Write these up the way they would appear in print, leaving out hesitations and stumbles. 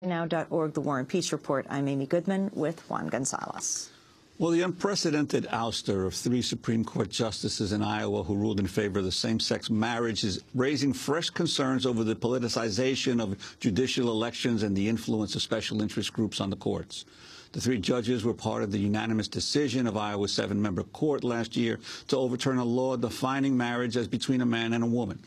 Now.org, the War and Peace Report. I'm Amy Goodman with Juan Gonzalez. Well, the unprecedented ouster of 3 Supreme Court justices in Iowa who ruled in favor of the same-sex marriage is raising fresh concerns over the politicization of judicial elections and the influence of special interest groups on the courts. The 3 judges were part of the unanimous decision of Iowa's 7-member court last year to overturn a law defining marriage as between a man and a woman.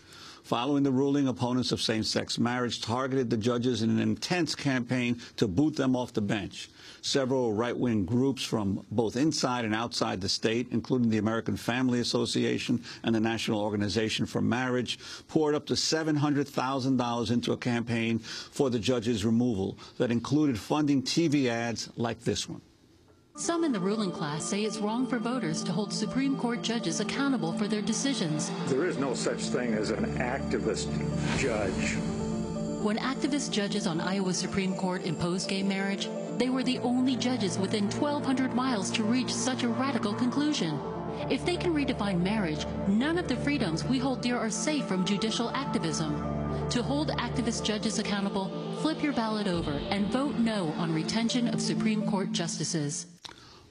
Following the ruling, opponents of same-sex marriage targeted the judges in an intense campaign to boot them off the bench. Several right-wing groups from both inside and outside the state, including the American Family Association and the National Organization for Marriage, poured up to $700,000 into a campaign for the judges' removal that included funding TV ads like this one. Some in the ruling class say it's wrong for voters to hold Supreme Court judges accountable for their decisions. There is no such thing as an activist judge. When activist judges on Iowa's Supreme Court imposed gay marriage, they were the only judges within 1,200 miles to reach such a radical conclusion. If they can redefine marriage, none of the freedoms we hold dear are safe from judicial activism. To hold activist judges accountable, flip your ballot over and vote no on retention of Supreme Court justices.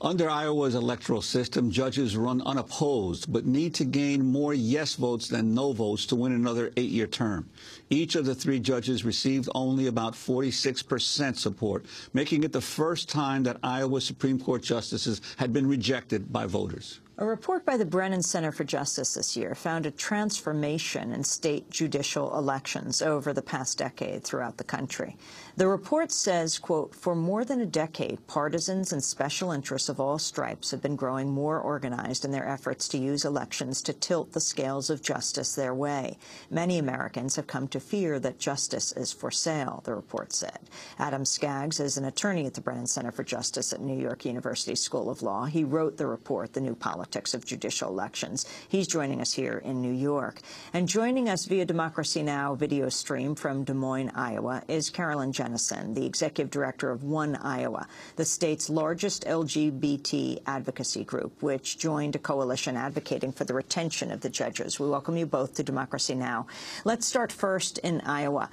Under Iowa's electoral system, judges run unopposed, but need to gain more yes votes than no votes to win another 8-year term. Each of the 3 judges received only about 46% support, making it the first time that Iowa Supreme Court justices had been rejected by voters. A report by the Brennan Center for Justice this year found a transformation in state judicial elections over the past decade throughout the country. The report says, quote, for more than a decade, partisans and special interests of all stripes have been growing more organized in their efforts to use elections to tilt the scales of justice their way. Many Americans have come to fear that justice is for sale, the report said. Adam Skaggs is an attorney at the Brennan Center for Justice at New York University School of Law. He wrote the report, The New Politics of Judicial Elections. He's joining us here in New York. And joining us via Democracy Now! Video stream from Des Moines, Iowa, is Carolyn, Jenison, the executive director of One Iowa, the state's largest LGBT advocacy group, which joined a coalition advocating for the retention of the judges. We welcome you both to Democracy Now! Let's start first in Iowa.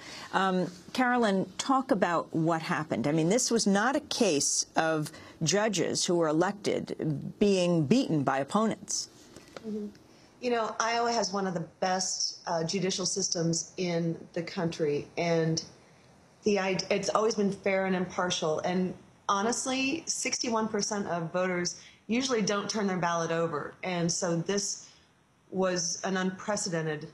Carolyn, talk about what happened. I mean, this was not a case of judges who were elected being beaten by opponents. Mm-hmm. You know, Iowa has one of the best judicial systems in the country, and it's always been fair and impartial. And honestly, 61% of voters usually don't turn their ballot over. And so this was an unprecedented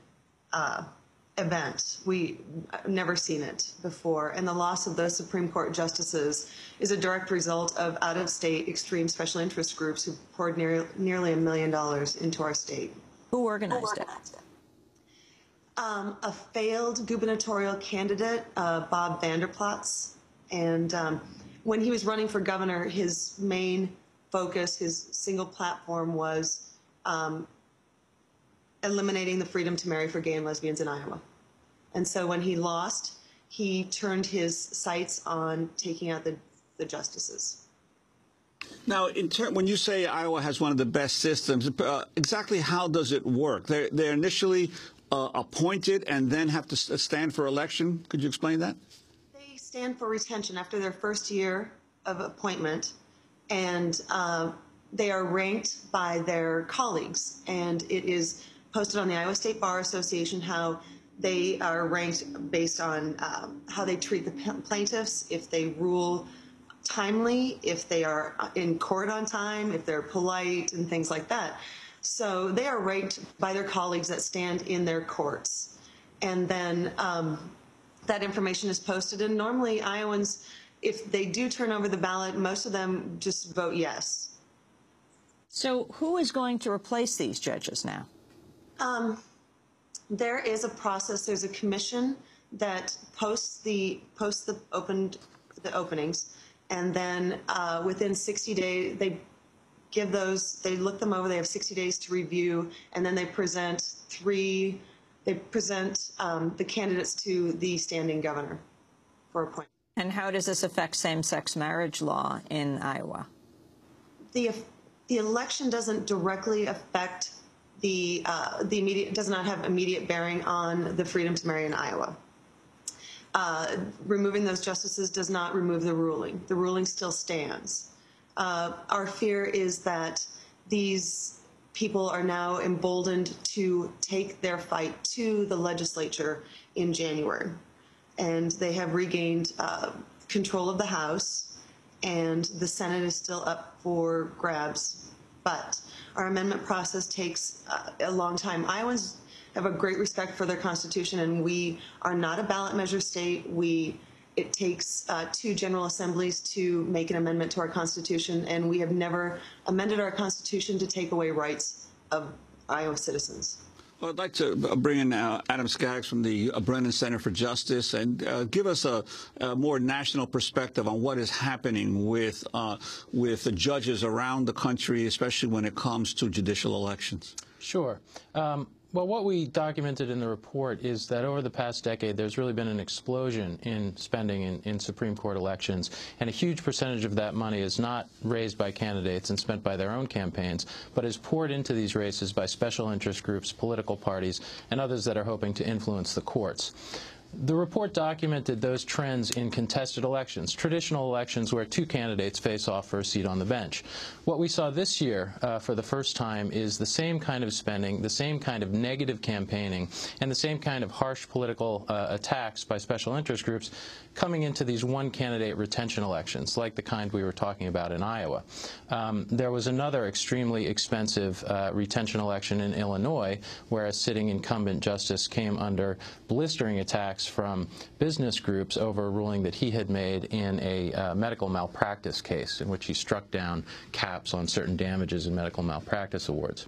event. We've never seen it before. And the loss of those Supreme Court justices is a direct result of out-of-state extreme special interest groups who poured nearly $1 million into our state. Who organized it? A failed gubernatorial candidate, Bob Vanderplatz. And when he was running for governor, his main focus, his single platform was eliminating the freedom to marry for gay and lesbians in Iowa. And so when he lost, he turned his sights on taking out the justices. Now, when you say Iowa has one of the best systems, exactly how does it work? They're initially appointed and then have to stand for election. Could you explain that? They stand for retention after their first year of appointment, and they are ranked by their colleagues. And it is posted on the Iowa State Bar Association how they are ranked based on how they treat the plaintiffs, if they rule timely, if they are in court on time, if they're polite, and things like that. So they are ranked by their colleagues that stand in their courts. And then that information is posted. And normally Iowans, if they do turn over the ballot, most of them just vote yes. So who is going to replace these judges now? There is a process. There's a commission that posts the openings, and then within 60 days they look them over. They have 60 days to review, and then they present the candidates to the standing governor for appointment. And how does this affect same-sex marriage law in Iowa? The election doesn't directly affect does not have immediate bearing on the freedom to marry in Iowa. removing those justices does not remove the ruling. The ruling still stands. Our fear is that these people are now emboldened to take their fight to the legislature in January. And they have regained control of the House, and the Senate is still up for grabs. But our amendment process takes a long time. Iowans have a great respect for their Constitution, and we are not a ballot measure state. It takes 2 general assemblies to make an amendment to our Constitution, and we have never amended our Constitution to take away rights of Iowa citizens. Well, I'd like to bring in now Adam Skaggs from the Brennan Center for Justice and give us a more national perspective on what is happening with the judges around the country, especially when it comes to judicial elections. Sure. Well, what we documented in the report is that over the past decade, there's really been an explosion in spending in Supreme Court elections, and a huge percentage of that money is not raised by candidates and spent by their own campaigns, but is poured into these races by special interest groups, political parties, and others that are hoping to influence the courts. The report documented those trends in contested elections, traditional elections where 2 candidates face off for a seat on the bench. What we saw this year for the first time is the same kind of spending, the same kind of negative campaigning, and the same kind of harsh political attacks by special interest groups coming into these one-candidate retention elections, like the kind we were talking about in Iowa. There was another extremely expensive retention election in Illinois, where a sitting incumbent justice came under blistering attacks from business groups over a ruling that he had made in a medical malpractice case in which he struck down caps on certain damages in medical malpractice awards.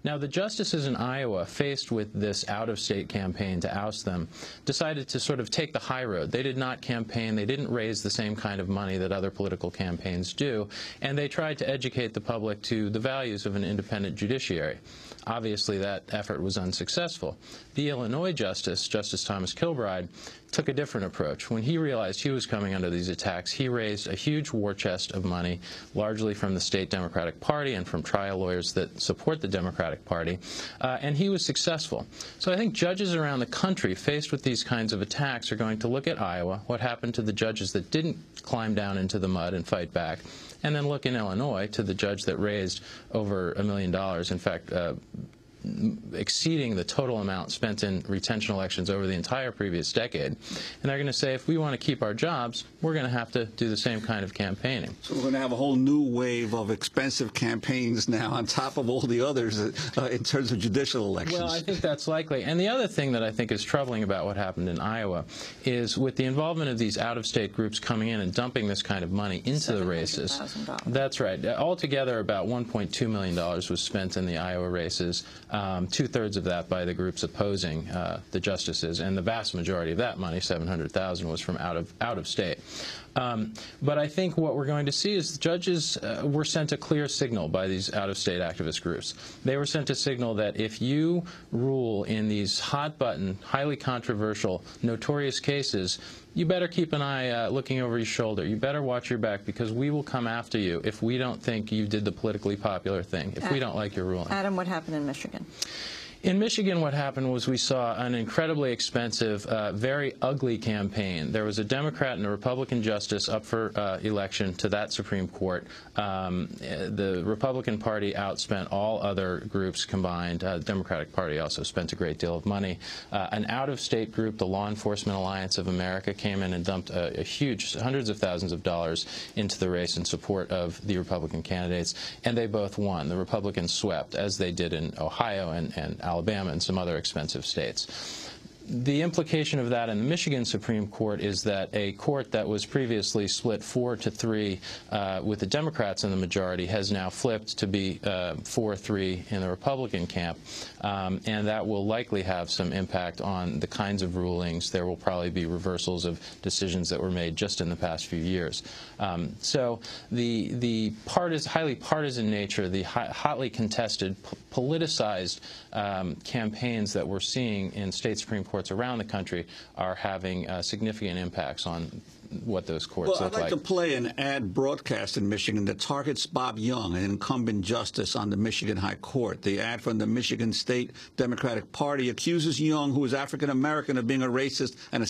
Now, the justices in Iowa, faced with this out-of-state campaign to oust them, decided to sort of take the high road. They did not campaign. They didn't raise the same kind of money that other political campaigns do, and they tried to educate the public to the values of an independent judiciary. Obviously, that effort was unsuccessful. The Illinois Justice, Justice Thomas Kilbride, took a different approach. When he realized he was coming under these attacks, he raised a huge war chest of money, largely from the state Democratic Party and from trial lawyers that support the Democratic Party, and he was successful. So I think judges around the country faced with these kinds of attacks are going to look at Iowa, what happened to the judges that didn't climb down into the mud and fight back, and then look in Illinois to the judge that raised over $1 million, in fact, exceeding the total amount spent in retention elections over the entire previous decade. And they're going to say, if we want to keep our jobs, we're going to have to do the same kind of campaigning. So we're going to have a whole new wave of expensive campaigns now on top of all the others in terms of judicial elections. Well, I think that's likely. And the other thing that I think is troubling about what happened in Iowa is with the involvement of these out-of-state groups coming in and dumping this kind of money into the races. That's right. Altogether, about $1.2 million was spent in the Iowa races. 2/3 of that by the groups opposing the justices, and the vast majority of that money, $700,000, was from out of state. But I think what we're going to see is the judges were sent a clear signal by these out-of-state activist groups. They were sent a signal that if you rule in these hot-button, highly controversial, notorious cases, you better keep an eye looking over your shoulder. You better watch your back, because we will come after you if we don't think you did the politically popular thing, if we don't like your ruling. Adam, what happened in Michigan? In Michigan, what happened was we saw an incredibly expensive, very ugly campaign. There was a Democrat and a Republican justice up for election to that Supreme Court. The Republican Party outspent all other groups combined. The Democratic Party also spent a great deal of money. An out-of-state group, the Law Enforcement Alliance of America, came in and dumped a huge, hundreds of thousands of dollars into the race in support of the Republican candidates, and they both won. The Republicans swept, as they did in Ohio and Alabama and some other expensive states. The implication of that in the Michigan Supreme Court is that a court that was previously split 4-3 with the Democrats in the majority has now flipped to be 4-3 in the Republican camp, and that will likely have some impact on the kinds of rulings. There will probably be reversals of decisions that were made just in the past few years. So the highly partisan nature, the hotly contested, politicized campaigns that we're seeing in state Supreme Courts around the country are having significant impacts on what those courts look like. I'd like to play an ad broadcast in Michigan that targets Bob Young, an incumbent justice on the Michigan High Court. The ad from the Michigan State Democratic Party accuses Young, who is African American, of being a racist and a